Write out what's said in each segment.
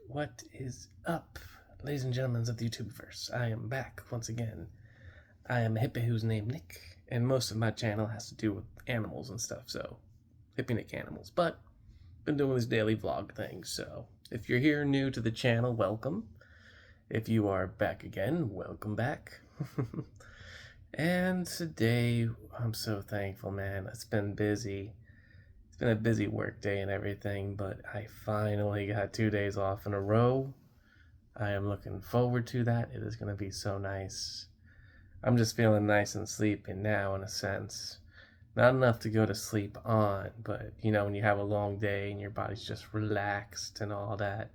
What is up, ladies and gentlemen of the YouTubeverse? I am back once again. I am a hippie who's named Nick, and most of my channel has to do with animals and stuff, so Hippie Nick Animals. But been doing this daily vlog thing, so if you're here new to the channel, welcome. If you are back again, welcome back. And today, I'm so thankful, man. It's been busy. It's been a busy work day and everything, but I finally got 2 days off in a row. I am looking forward to that. It is going to be so nice. I'm just feeling nice and sleepy now, in a sense. Not enough to go to sleep on, but when you have a long day and your body's just relaxed and all that.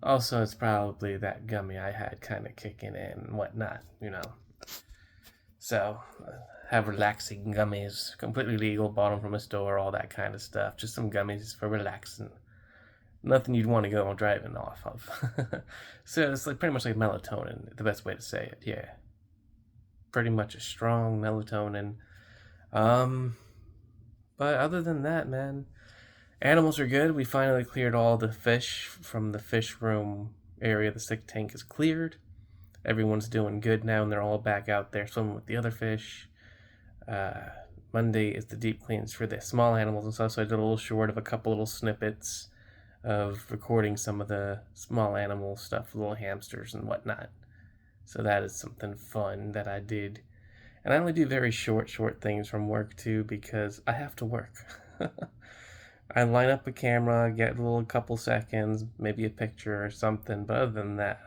Also, it's probably that gummy I had kind of kicking in and whatnot. So, have relaxing gummies, completely legal, bought them from a store, all that kind of stuff. Just some gummies for relaxing. Nothing you'd want to go on driving off of. So it's like pretty much like melatonin, the best way to say it. Yeah, pretty much a strong melatonin. Um, but other than that, man, animals are good. We finally cleared all the fish from the fish room area. The sick tank is cleared. Everyone's doing good now, and they're all back out there swimming with the other fish. Monday is the deep cleans for the small animals and stuff, so I did a little short of a couple little snippets of recording some of the small animal stuff, little hamsters and whatnot. So that is something fun that I did. And I only do very short things from work too, because I have to work. I line up a camera, get a little couple seconds, maybe a picture or something, but other than that,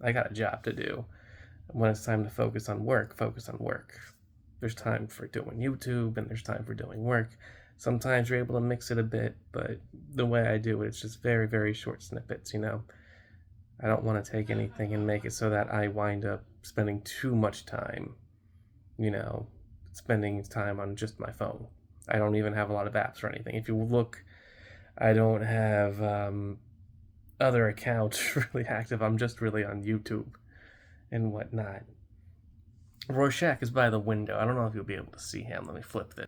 I got a job to do. When it's time to focus on work, focus on work. There's time for doing YouTube and there's time for doing work. Sometimes you're able to mix it a bit, but the way I do it, it's just very short snippets. I don't want to take anything and make it so that I wind up spending too much time, spending time on just my phone. I don't even have a lot of apps or anything. If you look, I don't have other accounts really active. I'm just really on YouTube and whatnot. Rorschach is by the window. I don't know if you'll be able to see him. Let me flip this.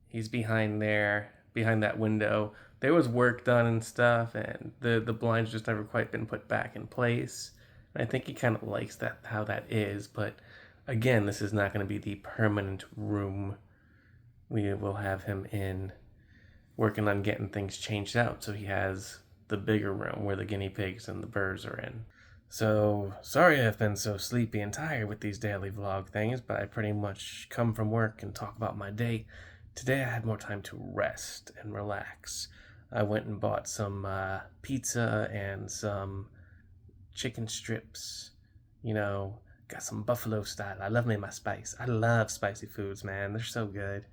He's behind there, behind that window. There was work done and stuff, and the blinds just never quite been put back in place. And I think he kind of likes that, how that is. But again, this is not going to be the permanent room. We will have him in working on getting things changed out, so he has the bigger room where the guinea pigs and the birds are in. So, sorry I've been so sleepy and tired with these daily vlog things, but I pretty much come from work and talk about my day. Today I had more time to rest and relax. I went and bought some pizza and some chicken strips. Got some buffalo style. I love me my spice. I love spicy foods, man. They're so good.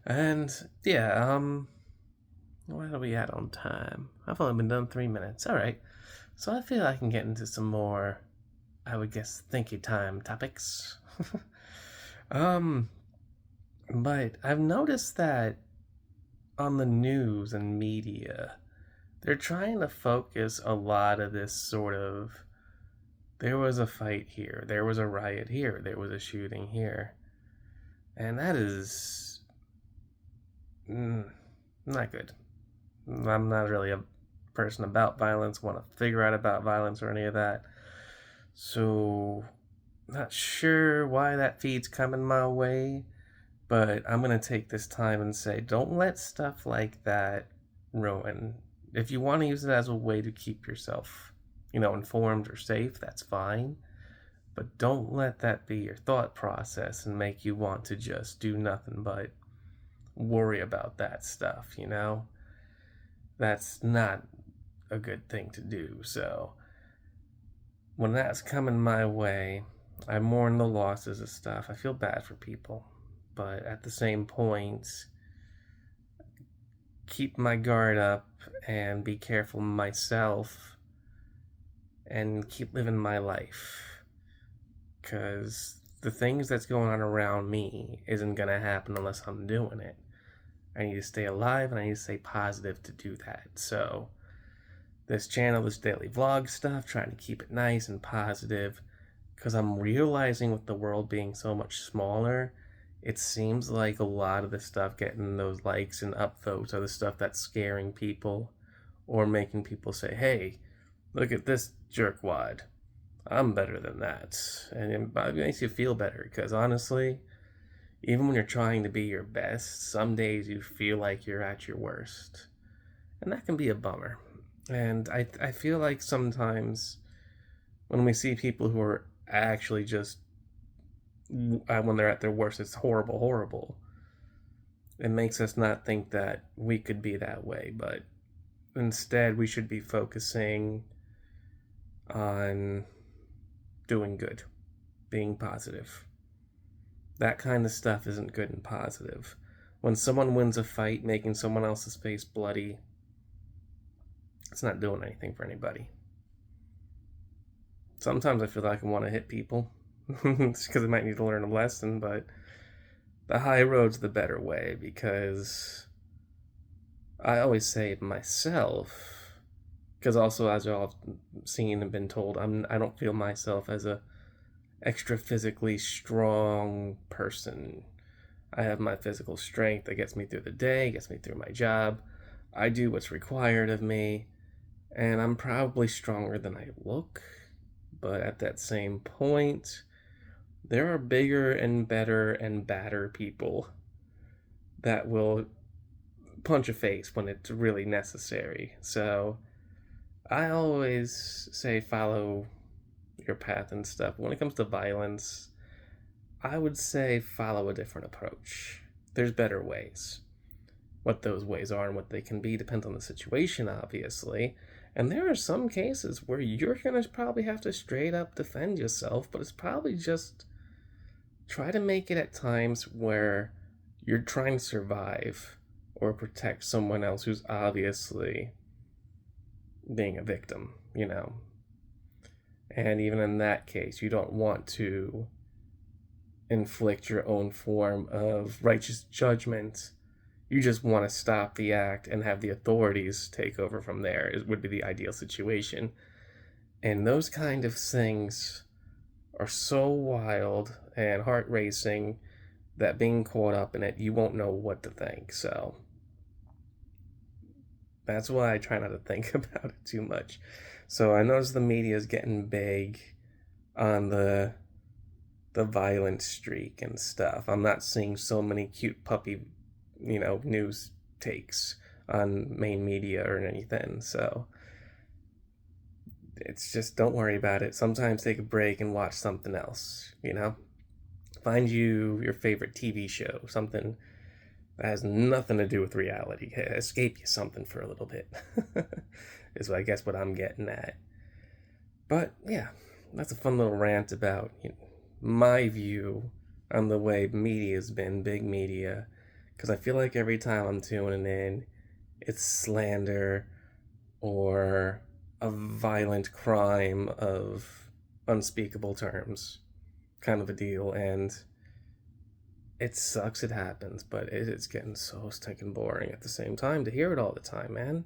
And yeah, where are we at on time? I've only been done 3 minutes. All right. So I feel I can get into some more, I would guess, thinky time topics. But I've noticed that on the news and media, they're trying to focus a lot of this sort of, there was a fight here, there was a riot here, there was a shooting here. And that is not good. I'm not really a person about violence, want to figure out about violence or any of that. So, not sure why that feed's coming my way, but I'm going to take this time and say, don't let stuff like that ruin. If you want to use it as a way to keep yourself, informed or safe, that's fine. But don't let that be your thought process and make you want to just do nothing but worry about that stuff, That's not a good thing to do. So when that's coming my way, I mourn the losses of stuff. I feel bad for people, but at the same point, keep my guard up and be careful myself and keep living my life, because the things that's going on around me isn't going to happen unless I'm doing it. I need to stay alive and I need to stay positive to do that. So this channel, this daily vlog stuff, trying to keep it nice and positive, because I'm realizing with the world being so much smaller, it seems like a lot of the stuff getting those likes and upvotes are the stuff that's scaring people, or making people say, hey, look at this jerkwad. I'm better than that. And it makes you feel better because honestly, even when you're trying to be your best, some days you feel like you're at your worst. And that can be a bummer. And I feel like sometimes when we see people who are actually just, when they're at their worst, it's horrible, horrible. It makes us not think that we could be that way, but instead we should be focusing on doing good, being positive. That kind of stuff isn't good and positive. When someone wins a fight making someone else's face bloody, it's not doing anything for anybody. Sometimes I feel like I want to hit people because I might need to learn a lesson, but the high road's the better way because I always say it myself, because also as y'all have seen and been told, I don't feel myself as a extra physically strong person. I have my physical strength that gets me through the day, gets me through my job. I do what's required of me, and I'm probably stronger than I look. But at that same point, there are bigger and better and badder people that will punch a face when it's really necessary. So I always say follow your path and stuff. When it comes to violence, I would say follow a different approach. There's better ways. What those ways are and what they can be depends on the situation, obviously. And there are some cases where you're going to probably have to straight up defend yourself, but it's probably just try to make it at times where you're trying to survive or protect someone else who's obviously being a victim, you know. And even in that case, you don't want to inflict your own form of righteous judgment. You just want to stop the act and have the authorities take over from there. It would be the ideal situation. And those kind of things are so wild and heart racing that being caught up in it, you won't know what to think. So that's why I try not to think about it too much. So I notice the media is getting big on the violent streak and stuff. I'm not seeing so many cute puppy, news takes on main media or anything. So it's just, don't worry about it. Sometimes take a break and watch something else, Find your favorite TV show, something that has nothing to do with reality. Escape you something for a little bit. Is I guess what I'm getting at. But yeah, that's a fun little rant about my view on the way media's been, big media. Because I feel like every time I'm tuning in, it's slander or a violent crime of unspeakable terms kind of a deal. And it sucks it happens, but it's getting so stinking boring at the same time to hear it all the time, man.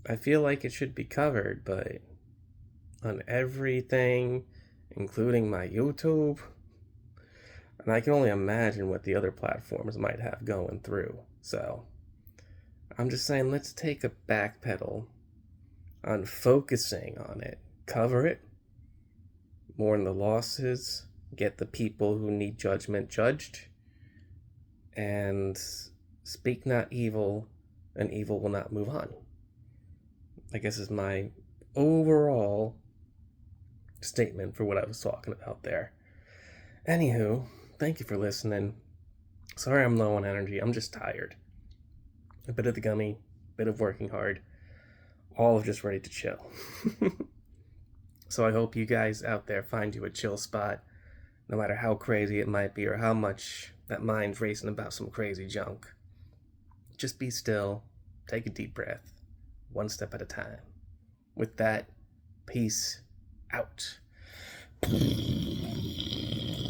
I feel like it should be covered, but on everything, including my YouTube, and I can only imagine what the other platforms might have going through. So I'm just saying, let's take a backpedal on focusing on it, cover it, mourn the losses, get the people who need judgment judged, and speak not evil, and evil will not move on. I guess is my overall statement for what I was talking about there. Anywho, thank you for listening. Sorry I'm low on energy. I'm just tired. A bit of the gummy, a bit of working hard, all of just ready to chill. So I hope you guys out there find you a chill spot, no matter how crazy it might be or how much that mind's racing about some crazy junk. Just be still, take a deep breath, one step at a time. With that, peace out.